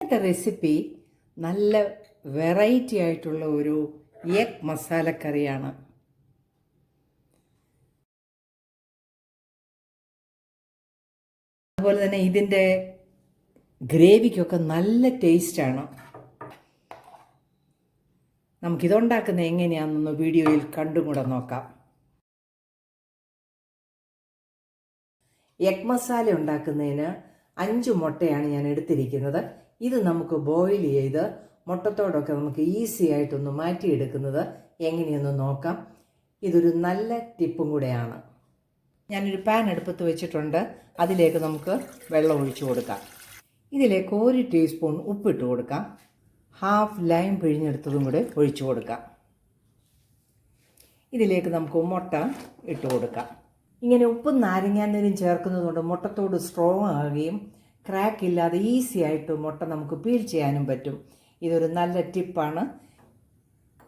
ഇന്നത്തെ റെസിപ്പി നല്ല വെറൈറ്റി ആയിട്ടുള്ള ഒരു എഗ് മസാലക്കറിയാണ്. അതുപോലെ തന്നെ ഇതിൻ്റെ ഗ്രേവിക്കൊക്കെ നല്ല ടേസ്റ്റാണ്. നമുക്കിതുണ്ടാക്കുന്നത് എങ്ങനെയാണെന്നൊന്ന് വീഡിയോയിൽ കണ്ടും കൂടെ നോക്കാം. എഗ് മസാല ഉണ്ടാക്കുന്നതിന് 5 മുട്ടയാണ് ഞാൻ എടുത്തിരിക്കുന്നത്. ഇത് നമുക്ക് ബോയിൽ ചെയ്ത് മുട്ടത്തോടൊക്കെ നമുക്ക് ഈസി ആയിട്ടൊന്ന് മാറ്റിയെടുക്കുന്നത് എങ്ങനെയെന്ന് നോക്കാം. ഇതൊരു നല്ല ടിപ്പും കൂടെയാണ്. ഞാനൊരു പാൻ അടുപ്പത്ത് വെച്ചിട്ടുണ്ട്. അതിലേക്ക് നമുക്ക് വെള്ളം ഒഴിച്ചു കൊടുക്കാം. ഇതിലേക്ക് 1 ടീസ്പൂൺ ഉപ്പിട്ട് കൊടുക്കാം. ഹാഫ് ലൈം പിഴിഞ്ഞെടുത്തതും കൂടെ ഒഴിച്ചു കൊടുക്കാം. ഇതിലേക്ക് നമുക്ക് മുട്ട ഇട്ട് കൊടുക്കാം. ഇങ്ങനെ ഉപ്പും നാരങ്ങാനീരും ചേർക്കുന്നതുകൊണ്ട് മുട്ടത്തോട് സ്ട്രോങ് ആകുകയും ക്രാക്ക് ഇല്ലാതെ ഈസി ആയിട്ട് മുട്ട നമുക്ക് പീൽ ചെയ്യാനും പറ്റും. ഇതൊരു നല്ല ടിപ്പാണ്.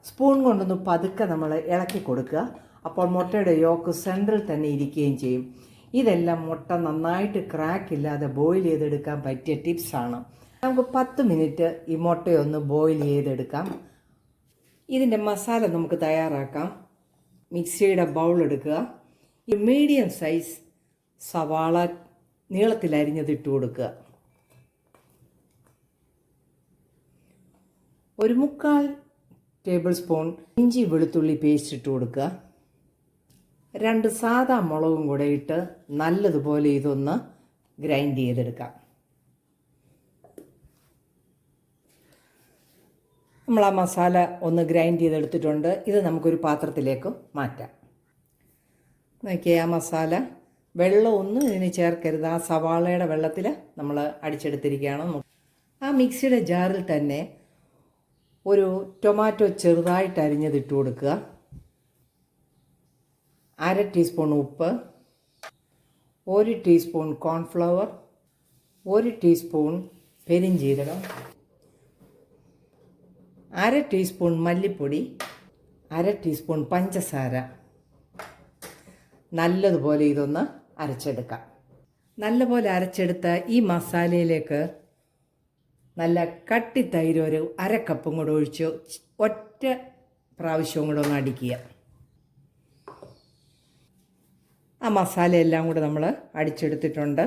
സ്പൂൺ കൊണ്ടൊന്ന് പതുക്കെ നമ്മൾ ഇളക്കി കൊടുക്കുക. അപ്പോൾ മുട്ടയുടെ യോക്ക് സെൻറ്ററിൽ തന്നെ ഇരിക്കുകയും ചെയ്യും. ഇതെല്ലാം മുട്ട നന്നായിട്ട് ക്രാക്ക് ഇല്ലാതെ ബോയിൽ ചെയ്തെടുക്കാൻ പറ്റിയ ടിപ്സാണ്. നമുക്ക് 10 മിനിറ്റ് ഈ മുട്ടയൊന്ന് ബോയിൽ ചെയ്തെടുക്കാം. ഇതിൻ്റെ മസാല നമുക്ക് തയ്യാറാക്കാം. മിക്സിയുടെ ബൗൾ എടുക്കുക. ഈ മീഡിയം സൈസ് സവാള നീളത്തിൽ അരിഞ്ഞതിട്ട് കൊടുക്കുക. 1/4 ടേബിൾ സ്പൂൺ ഇഞ്ചി വെളുത്തുള്ളി പേസ്റ്റ് ഇട്ട് കൊടുക്കുക. 2 സാദാ മുളകും കൂടെ ഇട്ട് നല്ലതുപോലെ ഇതൊന്ന് ഗ്രൈൻഡ് ചെയ്തെടുക്കാം. നമ്മൾ ആ മസാല ഒന്ന് ഗ്രൈൻഡ് ചെയ്തെടുത്തിട്ടുണ്ട്. ഇത് നമുക്കൊരു പാത്രത്തിലേക്ക് മാറ്റാം. നോക്കിയേ, ആ മസാല വെള്ളമൊന്നും ഇതിന് ചേർക്കരുത്. ആ സവാളയുടെ വെള്ളത്തിൽ നമ്മൾ അടിച്ചെടുത്തിരിക്കുകയാണ്. ആ മിക്സിയുടെ ജാറിൽ തന്നെ ഒരു ടൊമാറ്റോ ചെറുതായിട്ട് അരിഞ്ഞതിട്ട് കൊടുക്കുക. 1/2 ടീസ്പൂൺ ഉപ്പ്, 1 ടീസ്പൂൺ കോൺഫ്ലവർ, 1 ടീസ്പൂൺ പെരിഞ്ജീരകം, 1/2 ടീസ്പൂൺ മല്ലിപ്പൊടി, 1/2 ടീസ്പൂൺ പഞ്ചസാര. നല്ലതുപോലെ ഇതൊന്ന് അരച്ചെടുക്കാം. നല്ലപോലെ അരച്ചെടുത്ത ഈ മസാലയിലേക്ക് നല്ല കട്ടി തൈര് ഒരു 1/2 കപ്പും കൂടെ ഒഴിച്ച് ഒറ്റ പ്രാവശ്യവും കൂടെ ഒന്ന് അടിക്കുക. ആ മസാലയെല്ലാം കൂടെ നമ്മൾ അടിച്ചെടുത്തിട്ടുണ്ട്.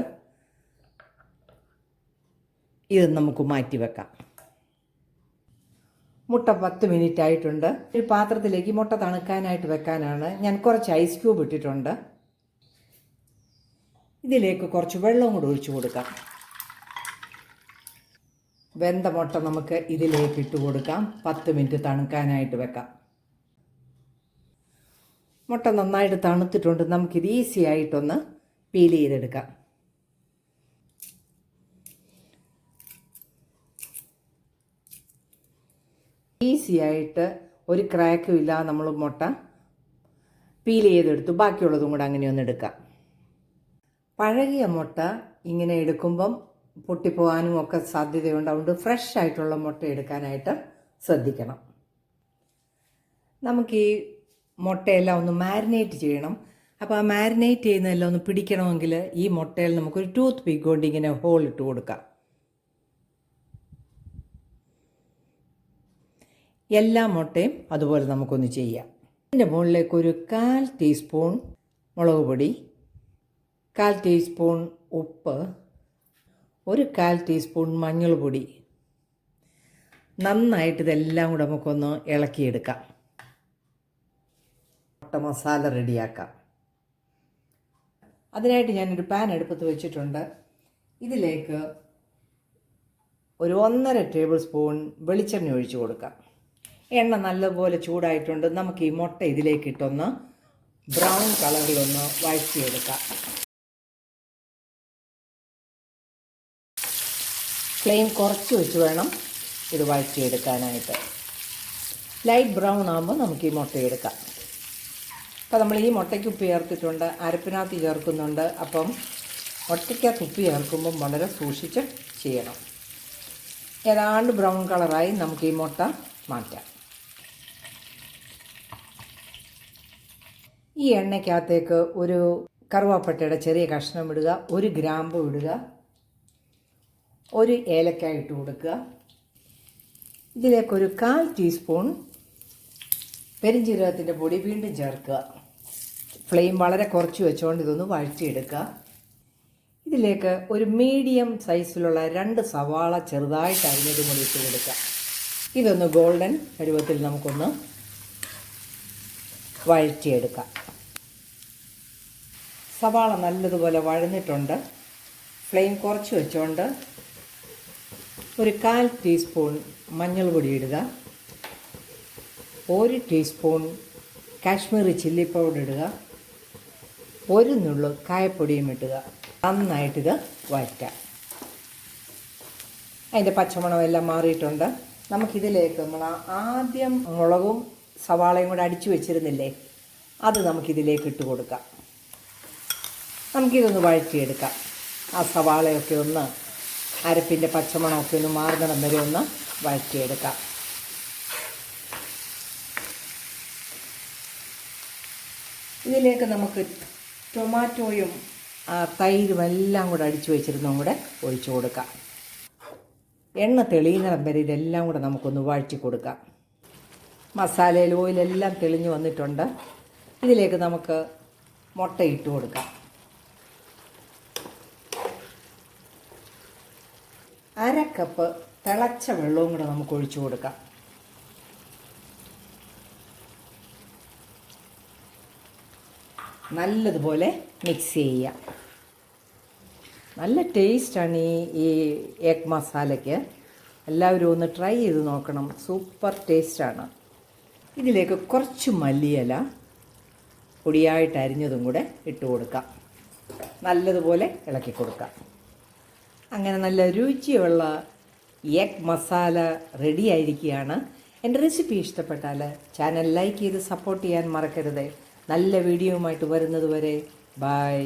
ഇത് നമുക്ക് മാറ്റി വെക്കാം. മുട്ട 10 മിനിറ്റ് ആയിട്ടുണ്ട്. ഒരു പാത്രത്തിലേക്ക് മുട്ട തണുക്കാനായിട്ട് വെക്കാനാണ് ഞാൻ കുറച്ച് ഐസ് ക്യൂബ് ഇട്ടിട്ടുണ്ട്. ഇതിലേക്ക് കുറച്ച് വെള്ളം കൂടെ ഒഴിച്ചു കൊടുക്കാം. വെന്ത മുട്ട നമുക്ക് ഇതിലേക്ക് ഇട്ട് കൊടുക്കാം. 10 മിനിറ്റ് തണുക്കാനായിട്ട് വെക്കാം. മുട്ട നന്നായിട്ട് തണുത്തിട്ടുണ്ട്. നമുക്കിത് ഈസി ആയിട്ടൊന്ന് പീൽ ചെയ്തെടുക്കാം. ഈസി ആയിട്ട് ഒരു ക്രാക്കും ഇല്ലാതെ നമ്മൾ മുട്ട പീൽ ചെയ്തെടുത്തു. ബാക്കിയുള്ളതും കൂടെ അങ്ങനെ ഒന്ന് എടുക്കാം. പഴകിയ മുട്ട ഇങ്ങനെ എടുക്കുമ്പം പൊട്ടിപ്പോകാനും ഒക്കെ സാധ്യതയുണ്ട്. അതുകൊണ്ട് ഫ്രഷ് ആയിട്ടുള്ള മുട്ട എടുക്കാനായിട്ട് ശ്രദ്ധിക്കണം. നമുക്ക് ഈ മുട്ടയെല്ലാം ഒന്ന് മാരിനേറ്റ് ചെയ്യണം. അപ്പോൾ ആ മാരിനേറ്റ് ചെയ്യുന്നതെല്ലാം ഒന്ന് പിടിക്കണമെങ്കിൽ ഈ മുട്ടയിൽ നമുക്കൊരു ടൂത്ത് പിക്ക് കൊണ്ട് ഇങ്ങനെ ഹോൾ ഇട്ട് കൊടുക്കാം. എല്ലാ മുട്ടയും അതുപോലെ നമുക്കൊന്ന് ചെയ്യാം. അതിൻ്റെ മുകളിലേക്ക് ഒരു 1/4 ടീസ്പൂൺ മുളക് പൊടി, 1/4 ടീസ്പൂൺ ഉപ്പ്, ഒരു 1/4 ടീസ്പൂൺ മഞ്ഞൾപ്പൊടി. നന്നായിട്ട് ഇതെല്ലാം കൂടെ നമുക്കൊന്ന് ഇളക്കിയെടുക്കാം. മുട്ട മസാല റെഡിയാക്കാം. അതിനായിട്ട് ഞാനൊരു പാൻ അടുപ്പത്ത് വെച്ചിട്ടുണ്ട്. ഇതിലേക്ക് ഒരു 1.5 ടേബിൾ സ്പൂൺ വെളിച്ചെണ്ണ ഒഴിച്ചു കൊടുക്കാം. എണ്ണ നല്ലപോലെ ചൂടായിട്ടുണ്ട്. നമുക്ക് ഈ മുട്ട ഇതിലേക്ക് ഇട്ടൊന്ന് ബ്രൗൺ കളറിലൊന്ന് വഴറ്റിയെടുക്കാം. ഫ്ലെയിം കുറച്ച് വെച്ച് വേണം ഇത് വഴറ്റിയെടുക്കാനായിട്ട്. ലൈറ്റ് ബ്രൗൺ ആകുമ്പോൾ നമുക്ക് ഈ മുട്ട എടുക്കാം. അപ്പോൾ നമ്മൾ ഈ മുട്ടയ്ക്ക് ഉപ്പ് ചേർത്തിട്ടുണ്ട്, അരപ്പിനകത്ത് ചേർക്കുന്നുണ്ട്. അപ്പം മുട്ടയ്ക്കകത്ത് ഉപ്പ് ചേർക്കുമ്പം വളരെ സൂക്ഷിച്ച് ചെയ്യണം. ഏതാണ്ട് ബ്രൗൺ കളറായി നമുക്ക് ഈ മുട്ട മാറ്റാം. ഈ എണ്ണയ്ക്കകത്തേക്ക് ഒരു കറുവാപ്പട്ടയുടെ ചെറിയ കഷ്ണം ഇടുക, 1 ഗ്രാമ്പു ഇടുക, ഒരു ഏലക്കായ ഇട്ട് കൊടുക്കുക. ഇതിലേക്കൊരു 1/4 ടീസ്പൂൺ പെരിഞ്ജീരകത്തിൻ്റെ പൊടി വീണ്ടും ചേർക്കുക. ഫ്ലെയിം വളരെ കുറച്ച് വെച്ചുകൊണ്ട് ഇതൊന്ന് വഴറ്റിയെടുക്കുക. ഇതിലേക്ക് ഒരു മീഡിയം സൈസിലുള്ള 2 സവാള ചെറുതായിട്ട് അരിഞ്ഞതും കൂടി ഇട്ട് കൊടുക്കുക. ഇതൊന്ന് ഗോൾഡൻ പരുവത്തിൽ നമുക്കൊന്ന് വഴറ്റിയെടുക്കാം. സവാള നല്ലതുപോലെ വഴന്നിട്ടുണ്ട്. ഫ്ലെയിം കുറച്ച് വെച്ചുകൊണ്ട് ഒരു 1/4 ടീസ്പൂൺ മഞ്ഞൾ പൊടി ഇടുക. 1 ടീസ്പൂൺ കാശ്മീരി ചില്ലി പൗഡർ ഇടുക. 1 നുള്ളു കായപ്പൊടിയും ഇടുക. നന്നായിട്ടിത് വഴറ്റാം. അതിൻ്റെ പച്ചമണമെല്ലാം മാറിയിട്ടുണ്ട്. നമുക്കിതിലേക്ക് നമ്മൾ ആദ്യം മുളകും സവാളയും കൂടെ അടിച്ചു വെച്ചിരുന്നില്ലേ, അത് നമുക്കിതിലേക്ക് ഇട്ട് കൊടുക്കാം. നമുക്കിതൊന്ന് വഴറ്റിയെടുക്കാം. ആ സവാളയൊക്കെ ഒന്ന് അരപ്പിൻ്റെ പച്ചമണമൊക്കെ ഒന്ന് മാറുന്നിടം വരെ ഒന്ന് വഴറ്റിയെടുക്കാം. ഇതിലേക്ക് നമുക്ക് ടൊമാറ്റോയും തൈരും എല്ലാം കൂടെ അടിച്ചു വെച്ചിരുന്നതും കൂടെ ഒഴിച്ചു കൊടുക്കാം. എണ്ണ തെളിയുന്നിടം വരെ ഇതെല്ലാം കൂടെ നമുക്കൊന്ന് വഴറ്റി കൊടുക്കാം. മസാലയിൽ ഓയിലെല്ലാം തെളിഞ്ഞ് വന്നിട്ടുണ്ട്. ഇതിലേക്ക് നമുക്ക് മുട്ട ഇട്ട് കൊടുക്കാം. 1/2 കപ്പ് തിളച്ച വെള്ളവും കൂടെ നമുക്ക് ഒഴിച്ചു കൊടുക്കാം. നല്ലതുപോലെ മിക്സ് ചെയ്യാം. നല്ല ടേസ്റ്റാണ് ഈ എഗ് മസാലയ്ക്ക്. എല്ലാവരും ഒന്ന് ട്രൈ ചെയ്ത് നോക്കണം. സൂപ്പർ ടേസ്റ്റാണ്. ഇതിലേക്ക് കുറച്ച് മല്ലിയില പൊടിയായിട്ട് അരിഞ്ഞതും കൂടെ ഇട്ട് കൊടുക്കാം. നല്ലതുപോലെ ഇളക്കി കൊടുക്കാം. അങ്ങനെ നല്ല രുചിയുള്ള എഗ് മസാല റെഡി ആയിരിക്കുകയാണ്. എൻ്റെ റെസിപ്പി ഇഷ്ടപ്പെട്ടാൽ ചാനൽ ലൈക്ക് ചെയ്ത് സപ്പോർട്ട് ചെയ്യാൻ മറക്കരുത്. നല്ല വീഡിയോയുമായിട്ട് വരുന്നത് വരെ ബൈ.